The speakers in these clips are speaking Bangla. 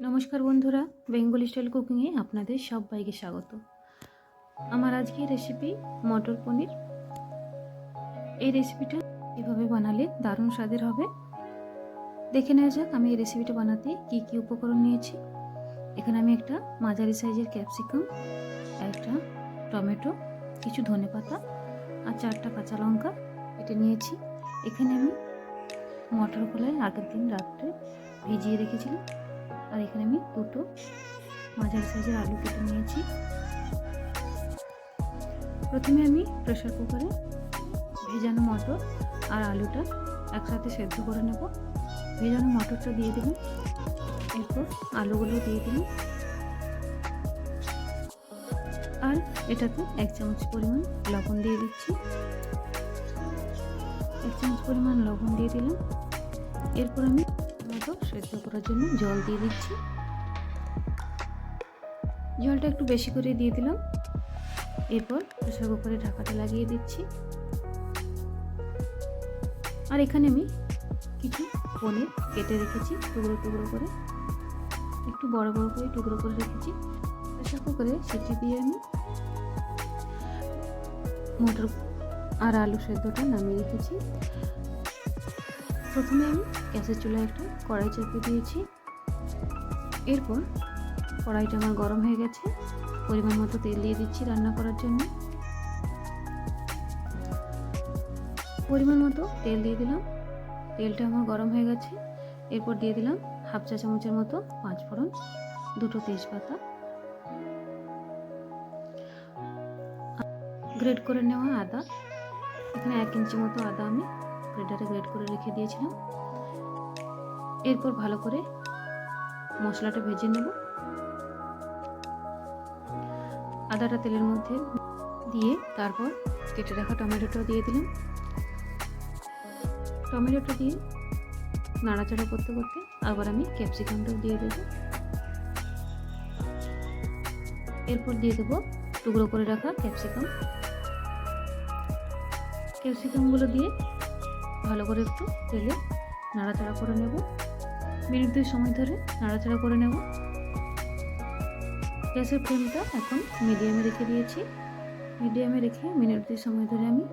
নমস্কার বন্ধুরা, বেঙ্গলি স্টাইল কুকিংয়ে আপনাদের সবাইকে স্বাগত। আমার আজকের রেসিপি মটর পনির। এই রেসিপিটা এভাবে বানালে দারুণ স্বাদের হবে। দেখে নেওয়া যাক আমি এই রেসিপিটা বানাতে কি কি উপকরণ নিয়েছি। এখানে আমি একটা মাঝারি সাইজের ক্যাপসিকাম, একটা টমেটো, কিছু ধনেপাতা আর 4টা কাঁচা লঙ্কা কেটে নিয়েছি। এখানে আমি মটরগুলোয় আগের দিন রাত্রে ভিজিয়ে রেখেছিলাম। আর এখানে আমি দুটো মাঝারি সাইজের আলু কেটে নিয়েছি। প্রথমে আমি প্রেসার কুকারে ভেজানো মটর আর আলুটা একসাথে সেদ্ধ করে নেব। ভেজানো মটরটা দিয়ে দিলাম, এরপর আলুগুলো দিয়ে দিলাম, আর এটাতে 1 চামচ পরিমাণ লবণ দিয়ে দিচ্ছি। 1 চামচ পরিমাণ লবণ দিয়ে দিলাম। এরপর আমি মটর সেদ্ধ করার জন্য জল দিয়ে দিচ্ছি। জলটা একটু বেশি করে দিয়ে দিলাম। এরপর প্রেসার কুকারে ঢাকাটা লাগিয়ে দিচ্ছি। আর এখানে আমি কিছু পনির কেটে রেখেছি টুকরো টুকরো করে, একটু বড় বড় করে টুকরো করে রেখেছি। প্রেসার কুকারে সিটি দিয়ে আমি মটর আর আলু সেদ্ধটা নামিয়ে রেখেছি। প্রথমে আমি গ্যাসের চুলায় একটা কড়াই চাপিয়ে দিয়েছি। এরপর কড়াইটা আমার গরম হয়ে গেছে। পরিমাণ মতো তেল দিয়ে দিচ্ছি রান্না করার জন্য। পরিমাণ মতো তেল দিয়ে দিলাম। তেলটা আমার গরম হয়ে গেছে। এরপর দিয়ে দিলাম 1/2 চা চামচের মতো 5 ফোড়ন, 2টো তেজপাতা, গ্রেট করে নেওয়া আদা। এখানে 1 ইঞ্চি মতো আদা আমি গ্রেটারে গ্রেট করে রেখে দিয়েছিলাম। এরপর ভালো করে মশলাটা ভেজে নেব। আদাটা তেলের মধ্যে দিয়ে তারপর কেটে রাখা টমেটোটা দিয়ে দিলাম। টমেটোটা দিয়ে নাড়াচাড়া করতে করতে আবার আমি ক্যাপসিকামটাও দিয়ে দেব। এরপর দিয়ে দেবো টুকরো করে রাখা ক্যাপসিকামগুলো দিয়ে ভালো করে একটু তেলে নাড়াচাড়া করে নেব। মিনিট 2 সময় ধরে নাড়াচাড়া করে নেব। গ্যাসের ফ্লেমটা এখন মিডিয়ামে রেখে দিয়েছি। মিডিয়ামে রেখে মিনিট 2 সময় ধরে আমি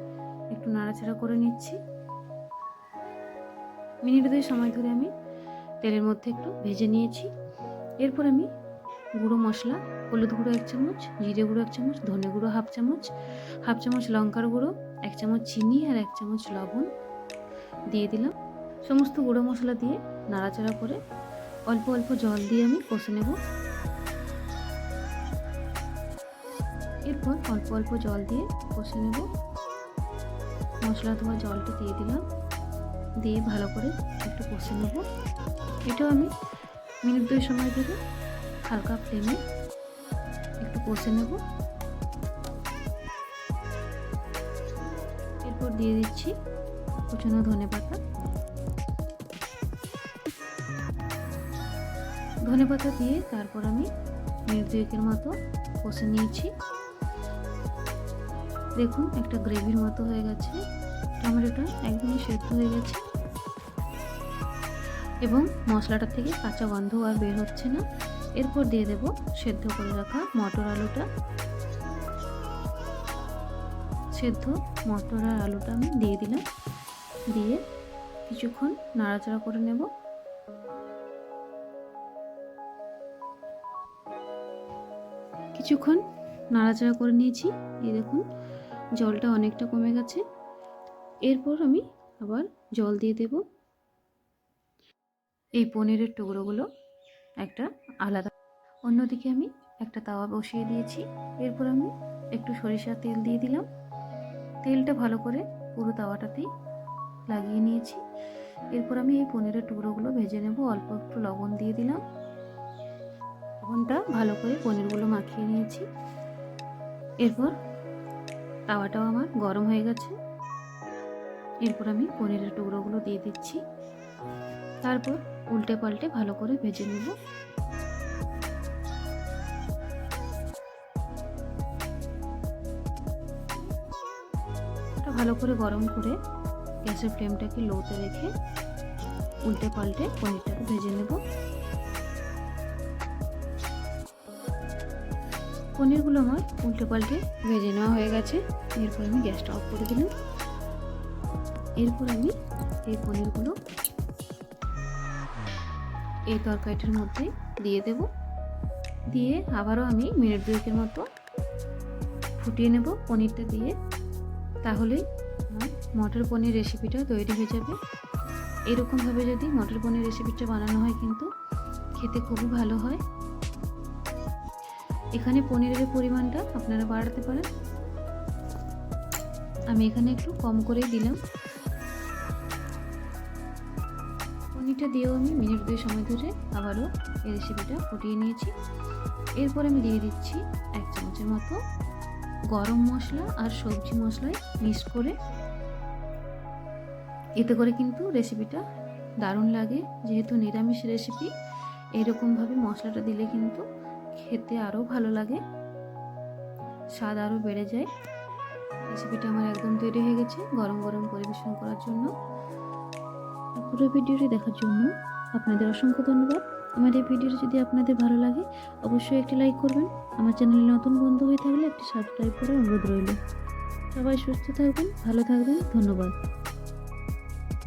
একটু নাড়াচাড়া করে নিচ্ছি। মিনিট 2 সময় ধরে আমি তেলের মধ্যে একটু ভেজে নিয়েছি। এরপর আমি গুঁড়ো মশলা, হলুদ গুঁড়ো 1 চামচ, জিরে গুঁড়ো 1 চামচ, ধনে গুঁড়ো 1/2 চামচ, 1/2 চামচ লঙ্কার গুঁড়ো, 1 চামচ চিনি আর 1 চামচ লবণ দিয়ে দিলাম। সমস্ত গুঁড়ো মশলা দিয়ে নাড়াচাড়া করে অল্প অল্প জল দিয়ে আমি কষে নেব। এরপর অল্প অল্প জল দিয়ে কষে নেব। মশলা ধোয়া জলটা দিয়ে দিলাম, দিয়ে ভালো করে একটু কষে নেব। এটাও আমি মিনিট 2 সময় ধরে হালকা ফ্লেমে একটু কষে নেব। এরপর দিয়ে দিচ্ছি কুচানো ধনেপাতা। ধনেপাতা দিয়ে তারপর আমি মিনিট 2 মতো কষে নিয়েছি। দেখুন একটা গ্রেভির মতো হয়ে গেছে। টমেটোটা একদমই সেদ্ধ হয়ে গেছে এবং মশলাটা থেকে কাঁচা গন্ধ আর বের হচ্ছে না। এরপর দিয়ে দেব সেদ্ধ করে রাখা মটর আলুটা। সেদ্ধ মটর আর আলুটা আমি দিয়ে দিলাম। দিয়ে কিছুক্ষণ নাড়াচাড়া করে নেব। কিছুক্ষণ নাড়াচাড়া করে নিয়েছি। এই দেখুন জলটা অনেকটা কমে গেছে। এরপর আমি আবার জল দিয়ে দেব। এই পনিরের টুকরোগুলো একটা আলাদা, অন্যদিকে আমি একটা তাওয়া বসিয়ে দিয়েছি। এরপর আমি একটু সরিষার তেল দিয়ে দিলাম। তেলটা ভালো করে পুরো তাওয়াটাতেই লাগিয়ে নিয়েছি। এরপর আমি এই পনিরের টুকরোগুলো ভেজে নেব। অল্প একটু লবণ দিয়ে দিলাম। লবণটা ভালো করে পনিরগুলো মাখিয়ে নিয়েছি। এরপর তাওয়াটাও আমার গরম হয়ে গেছে। এরপর আমি পনিরের টুকরোগুলো দিয়ে দিচ্ছি। তারপর উল্টে পাল্টে ভালো করে ভেজে নেব। ভালো করে গরম করে গ্যাসের ফ্লেমটাকে লোতে রেখে উল্টে পাল্টে পনিরটাকে ভেজে নেব। পনিরগুলো আমার উল্টে পাল্টে ভেজে নেওয়া হয়ে গেছে। এরপর আমি গ্যাসটা অফ করে দিলাম। এরপর আমি এই পনিরগুলো এই তরকারিটার মধ্যে দিয়ে দেব। দিয়ে আবারও আমি মিনিট 2 মতো ফুটিয়ে নেব পনিরটা দিয়ে। তাহলেই আমার মটর পনির রেসিপিটা তৈরি হয়ে যাবে। এরকমভাবে যদি মটর পনির রেসিপিটা বানানো হয় কিন্তু খেতে খুবই ভালো হয়। এখানে পনিরের পরিমাণটা আপনারা বাড়াতে পারেন, আমি এখানে একটু কম করেই দিলাম। পনিরটা দিয়েও আমি মিনিট 2 সময় ধরে আবারও এই রেসিপিটা ফুটিয়ে নিয়েছি। এরপর আমি দিয়ে দিচ্ছি 1 চামচের মতো গরম মশলা আর সবজি মশলায় মিক্স করে। এতে করে কিন্তু রেসিপিটা দারুণ লাগে। যেহেতু নিরামিষ রেসিপি, এইরকমভাবে মশলাটা দিলে কিন্তু খেতে আরও ভালো লাগে, স্বাদ আরও বেড়ে যায়। রেসিপিটা আমার একদম তৈরি হয়ে গেছে গরম গরম পরিবেশন করার জন্য। পুরো ভিডিওটি দেখার জন্য আপনাদের অসংখ্য ধন্যবাদ। আমার এই ভিডিওটি যদি আপনাদের ভালো লাগে অবশ্যই একটি লাইক করবেন। আমার চ্যানেলে নতুন বন্ধু হয়ে থাকলে একটি সাবস্ক্রাইব করার অনুরোধ রইল। সবাই সুস্থ থাকবেন, ভালো থাকবেন, ধন্যবাদ।